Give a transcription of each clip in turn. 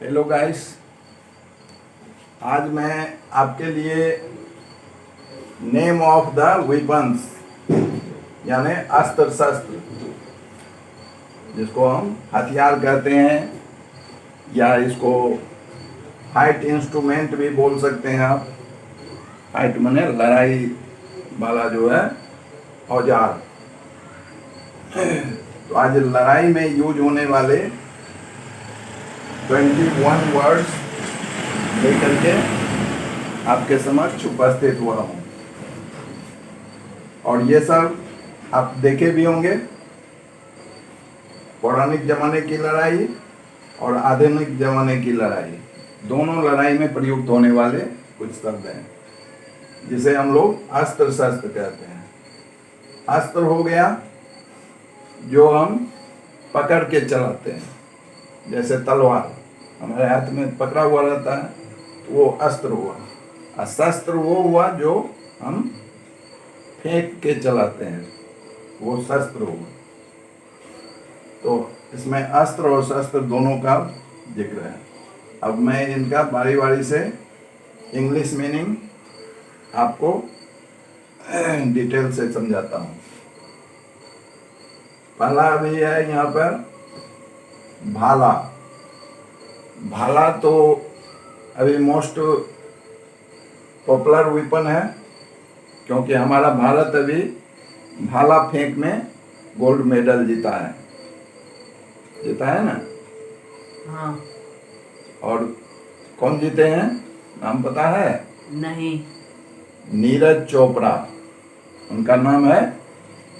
Hello guys. आज मैं आपके लिए नेम ऑफ द वेपन्स यानी अस्त्र शस्त्र, जिसको हम हथियार कहते हैं या इसको फाइट इंस्ट्रूमेंट भी बोल सकते हैं आप। फाइट माने लड़ाई वाला जो है औजार। तो आज लड़ाई में यूज होने वाले 21 वर्ड्स लेकर के आपके समक्ष उपस्थित हुआ हूँ। और ये सब आप देखे भी होंगे, पौराणिक जमाने की लड़ाई और आधुनिक जमाने की लड़ाई, दोनों लड़ाई में प्रयुक्त होने वाले कुछ शब्द हैं जिसे हम लोग अस्त्र शस्त्र कहते हैं। अस्त्र हो गया जो हम पकड़ के चलाते हैं, जैसे तलवार हमारे हाथ में पकड़ा हुआ रहता है तो वो अस्त्र हुआ। और शस्त्र वो हुआ जो हम फेंक के चलाते हैं, वो शस्त्र हुआ। तो इसमें अस्त्र और शस्त्र दोनों का जिक्र है। अब मैं इनका बारी बारी से इंग्लिश मीनिंग आपको डिटेल से समझाता हूँ। पहला अभी है यहाँ पर भाला। भाला तो अभी मोस्ट पॉपुलर वेपन है, क्योंकि हमारा भारत अभी भाला फेंक में गोल्ड मेडल जीता है ना। हाँ। और कौन जीते हैं नाम पता है? नहीं। नीरज चोपड़ा, उनका नाम है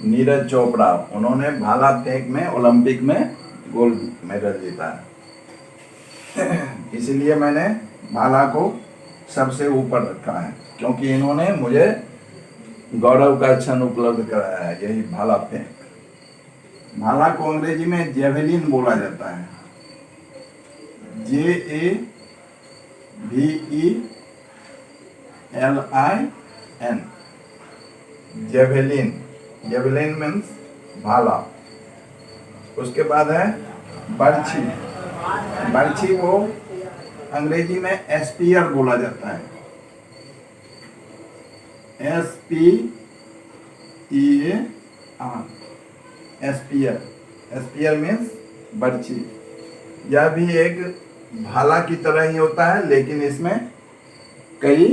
नीरज चोपड़ा। उन्होंने भाला फेंक में ओलंपिक में गोल्ड मेडल जीता है। इसीलिए मैंने भाला को सबसे ऊपर रखा है, क्योंकि इन्होंने मुझे गौरव का क्षण उपलब्ध कराया है, यही भाला फेंक। भाला को अंग्रेजी में जेवलिन बोला जाता है, JAVELIN। जेवलिन, जेवलिन मीन्स भाला। उसके बाद है बर्छी। बर्छी वो अंग्रेजी में एस्पियर बोला जाता है, SPEAR। एस्पियर, एस्पियर मीन्स बर्छी। यह भी एक भाला की तरह ही होता है, लेकिन इसमें कई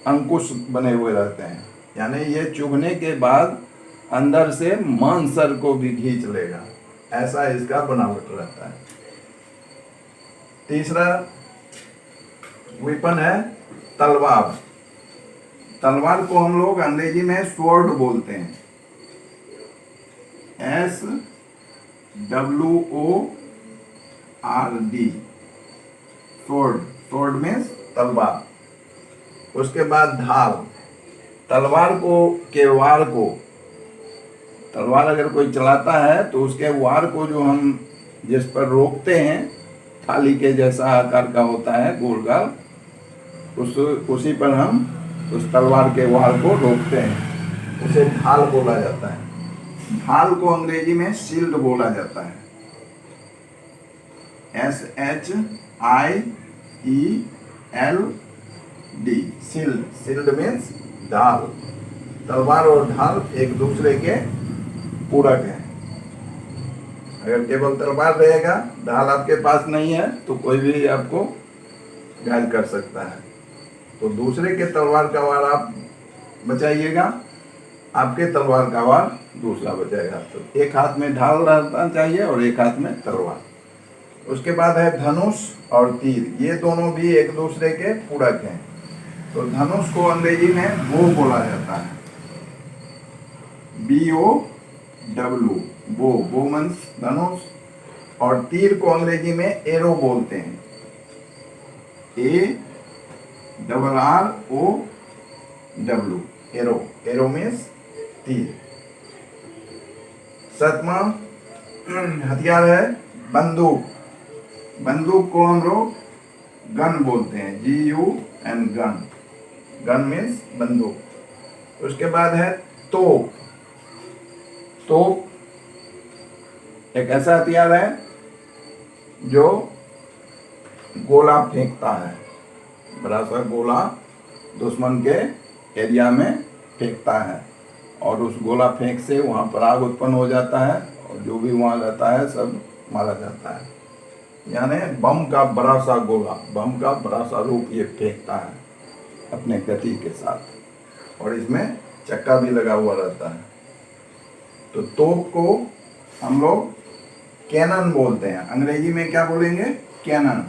अंकुश बने हुए रहते हैं, यानी ये चुभने के बाद अंदर से मांसर को भी खींच लेगा, ऐसा इसका बनावट रहता है। तीसरा वेपन है तलवार। तलवार को हम लोग अंग्रेजी में स्वॉर्ड बोलते हैं, SWORD। स्वॉर्ड, स्वॉर्ड मीन्स तलवार। उसके बाद ढाल। तलवार को के वार को, तलवार अगर कोई चलाता है तो उसके वार को जो हम जिस पर रोकते हैं, थाली के जैसा आकार का होता है गोल-गाल, उसी पर हम उस तलवार के वार को रोकते हैं, उसे ढाल बोला जाता है। ढाल को अंग्रेजी में शील्ड बोला जाता है, SHIELD। शील्ड, शील्ड मीन्स ढाल। तलवार और ढाल एक दूसरे के पूरक हैं। अगर केवल तलवार रहेगा, ढाल आपके पास नहीं है, तो कोई भी आपको घायल कर सकता है। तो दूसरे के तलवार का वार आप बचाइएगा, आपके तलवार का वार दूसरा बचाएगा। तो एक हाथ में ढाल रहना चाहिए और एक हाथ में तलवार। उसके बाद है धनुष और तीर। ये दोनों भी एक दूसरे के पूरक हैं। तो धनुष को अंग्रेजी में बो बोला जाता है, BOW। बो मीन्स धनुष। और तीर को अंग्रेजी में एरो बोलते हैं, ARROW। एरो, एरो मीन्स तीर। सातवां हथियार है बंदूक। बंदूक को हम लोग गन बोलते हैं, GUN, गन। गन मीन्स बंदूक। उसके बाद है तोप। तोप एक ऐसा हथियार है जो गोला फेंकता है, बड़ा सा गोला दुश्मन के एरिया में फेंकता है और उस गोला फेंक से वहाँ पर आग उत्पन्न हो जाता है और जो भी वहाँ रहता है सब मारा जाता है। यानी बम का बड़ा सा गोला, बम का बड़ा सा रूप ये फेंकता है अपने गति के साथ और इसमें चक्का भी लगा हुआ रहता है। तो तोप को हम लोग कैनन बोलते हैं। अंग्रेजी में क्या बोलेंगे? Cannon,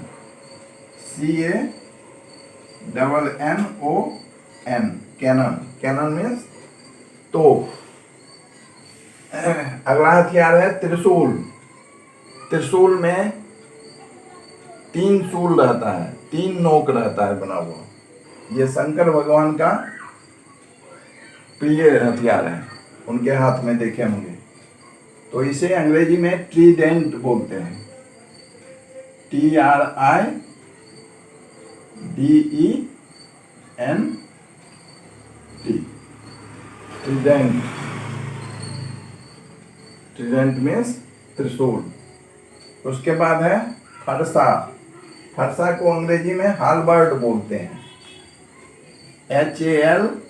CANNON, cannon. Cannon means तोप। अगला हथियार है त्रिशूल। त्रिशूल में 3 सूल रहता है, 3 नोक रहता है बना हुआ। ये शंकर भगवान का प्रिय हथियार है, उनके हाथ में देखे होंगे। तो इसे अंग्रेजी में ट्रीडेंट बोलते हैं, TRIDENT, ट्रीडेंट। ट्रीडेंट मीन्स त्रिशूल। उसके बाद है फरसा। फरसा को अंग्रेजी में हालबर्ड बोलते हैं, HALBERD,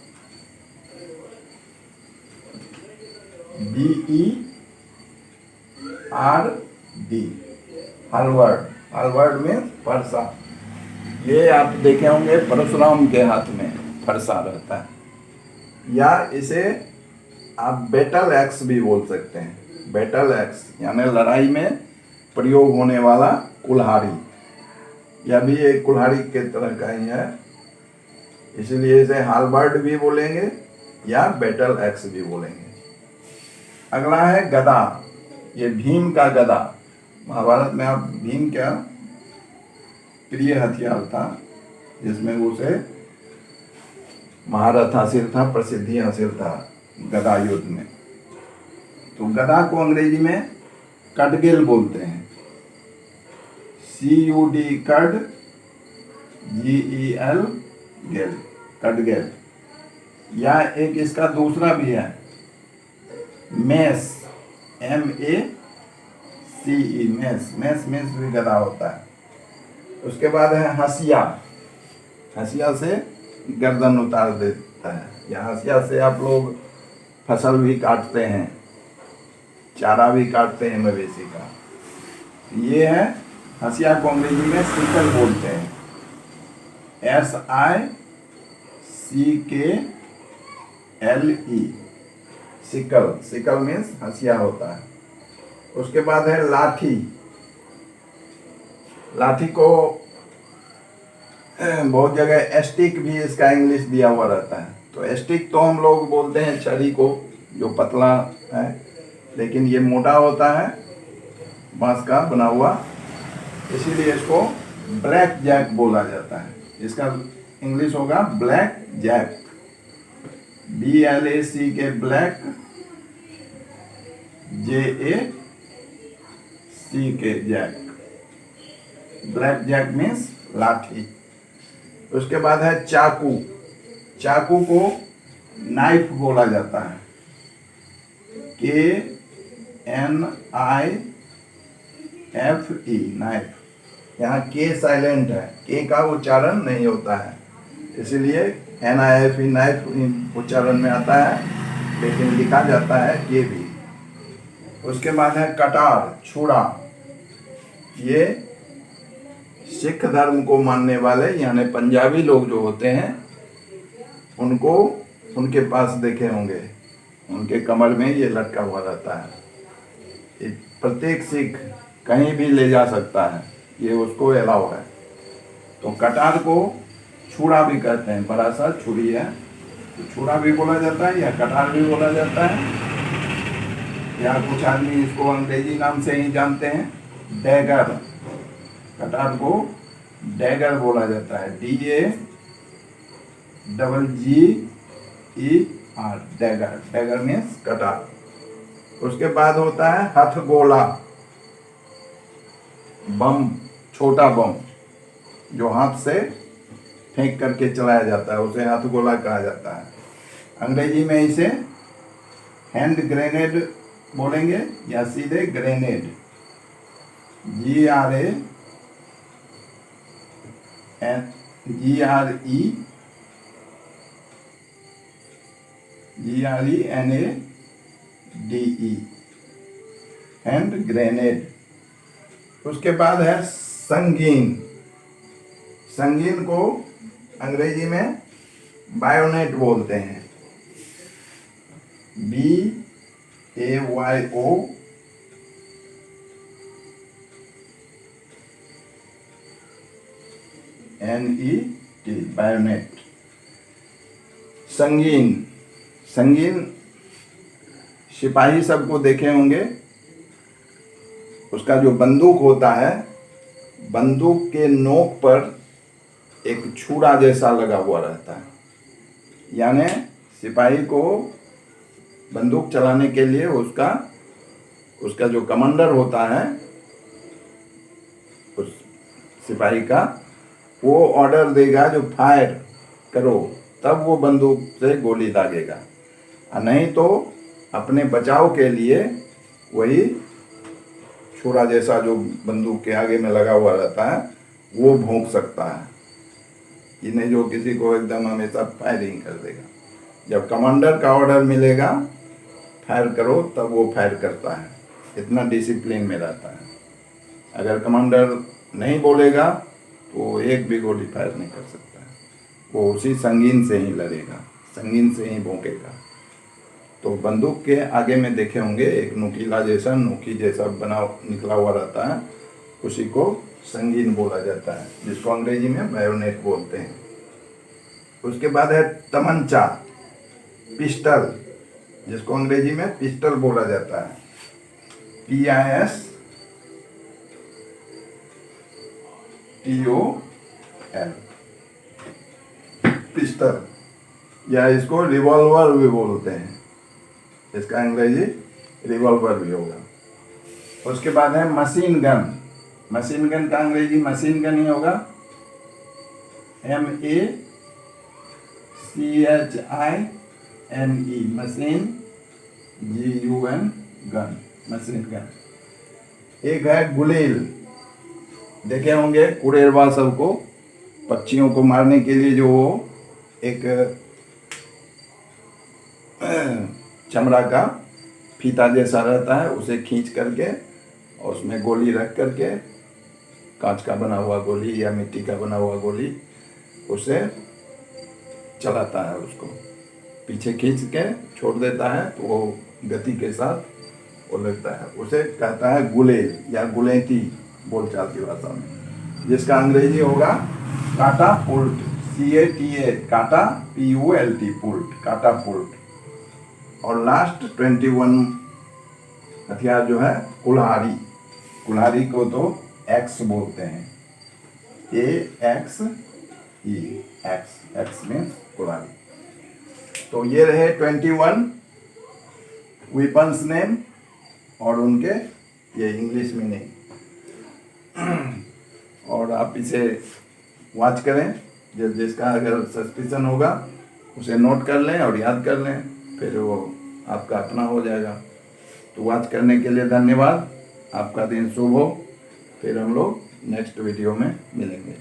हालबर्ड। हालबर्ड मीन्स फरसा। ये आप देखे होंगे परशुराम के हाथ में फरसा रहता है। या इसे आप बैटल एक्स भी बोल सकते हैं। बैटल एक्स यानी लड़ाई में प्रयोग होने वाला कुल्हाड़ी। यह भी एक कुल्हाड़ी के तरह का ही है, इसलिए इसे हालबर्ड भी बोलेंगे या बैटल एक्स भी बोलेंगे। अगला है गदा। ये भीम का गदा। महाभारत में आप भीम का प्रिय हथियार था, जिसमें उसे महारथ हासिल था, प्रसिद्धि हासिल था गदा युद्ध में। तो गदा को अंग्रेजी में कटगिल बोलते हैं, CUD, कड, GEL, गेल, कटगिल। या एक इसका दूसरा भी है mess, MECE, mess. Mess means भी गदा होता है। उसके बाद है हसिया। हसिया से गर्दन उतार देता है, या हसिया से आप लोग फसल भी काटते हैं, चारा भी काटते हैं मवेशी का। ये है हसिया को अंग्रेजी में सिकल बोलते हैं, SICKLE, सिकल। सिकल मीन्स हसिया होता है। उसके बाद है लाठी। लाठी को बहुत जगह स्टिक भी इसका इंग्लिश दिया हुआ रहता है। तो स्टिक तो हम लोग बोलते हैं छड़ी को, जो पतला है, लेकिन ये मोटा होता है, बांस का बना हुआ, इसीलिए इसको ब्लैक जैक बोला जाता है। इसका इंग्लिश होगा black jack, BLACK, black, JACK, jack. Black jack means लाठी। उसके बाद है चाकू। चाकू को नाइफ बोला जाता है, KNIFE, नाइफ। यहाँ के साइलेंट है, के का उच्चारण नहीं होता है, इसलिए NIFE, नाइफ उच्चारण में आता है, लेकिन लिखा जाता है के भी। उसके बाद है कटार, छुरा। ये सिख धर्म को मानने वाले यानी पंजाबी लोग जो होते हैं, उनको उनके पास देखे होंगे, उनके कमर में ये लटका हुआ रहता है। ये प्रत्येक सिख कहीं भी ले जा सकता है, ये उसको अलाउ है। तो कटार को छुरा भी कहते हैं, बड़ा सा छुरी है, तो छुरा भी बोला जाता है या कटार भी बोला जाता है, या कुछ आदमी इसको अंग्रेजी नाम से ही जानते हैं, डैगर। कटार को डैगर बोला जाता है, DAGGER, डैगर। डैगर मीन्स कटार। उसके बाद होता है हथगोला, बम, छोटा बम जो हाथ से फेंक करके चलाया जाता है, उसे हथगोला कहा जाता है। अंग्रेजी में इसे हैंड ग्रेनेड बोलेंगे या सीधे ग्रेनेड, GRENADE, हैंड ग्रेनेड। उसके बाद है संगीन। संगीन को अंग्रेजी में बायोनेट बोलते हैं, BAYONET, बायोनेट। संगीन, संगीन सिपाही सबको देखे होंगे, उसका जो बंदूक होता है, बंदूक के नोक पर एक छुरा जैसा लगा हुआ रहता है, यानी सिपाही को बंदूक चलाने के लिए उसका जो कमांडर होता है उस सिपाही का, वो ऑर्डर देगा जो फायर करो, तब वो बंदूक से गोली दागेगा, और नहीं तो अपने बचाव के लिए वही छुरा जैसा जो बंदूक के आगे में लगा हुआ रहता है वो भोंक सकता है। ये नहीं जो किसी को एकदम हमेशा फायरिंग कर देगा। जब कमांडर का ऑर्डर मिलेगा फायर करो, तब वो फायर करता है। इतना डिसिप्लिन में रहता है। अगर कमांडर नहीं बोलेगा तो एक भी गोली फायर नहीं कर सकता है। वो उसी संगीन से ही लड़ेगा, संगीन से ही भोंकेगा। तो बंदूक के आगे में देखे होंगे एक नुकीला जैसा, नोकी जैसा बना निकला हुआ रहता है, उसी को संगीन बोला जाता है, जिसको अंग्रेजी में बायोनेट बोलते हैं। उसके बाद है तमंचा, पिस्टल, जिसको अंग्रेजी में पिस्टल बोला जाता है, PISTOL, पिस्टल, या इसको रिवॉल्वर भी बोलते हैं, इसका अंग्रेजी रिवॉल्वर भी होगा। उसके बाद है मशीन गन। मशीन गन का अंग्रेजी मशीन गन ही होगा, MACHINE, machine, GUN, gun, machine gun. एक है गुलेल, देखे होंगे कुरेरवा सबको, पक्षियों को मारने के लिए जो वो एक चमड़ा का फीता जैसा रहता है, उसे खींच करके और उसमें गोली रख करके, कांच का बना हुआ गोली या मिट्टी का बना हुआ गोली, उसे चलाता है, उसको पीछे खींच के छोड़ देता है तो वो गति के साथ वो लगता है, उसे कहता है गुलेल या गुलेती बोलचाल की भाषा में, जिसका अंग्रेजी होगा काटा पुल्ट, CATA, काटा PULT, पुल्ट, काटा पुल्ट। और लास्ट 21 हथियार जो है कुल्हाड़ी। कुल्हाड़ी को तो एक्स बोलते हैं, AXE, एक्स मीन्स कुल्हाड़ी। तो ये रहे 21 वेपन्स नेम और उनके ये इंग्लिश मीनिंग। और आप इसे वॉच करें, जिसका अगर सस्पिशन होगा उसे नोट कर लें और याद कर लें, फिर वो आपका अपना हो जाएगा। तो वॉच करने के लिए धन्यवाद। आपका दिन शुभ हो। फिर हम लोग नेक्स्ट वीडियो में मिलेंगे।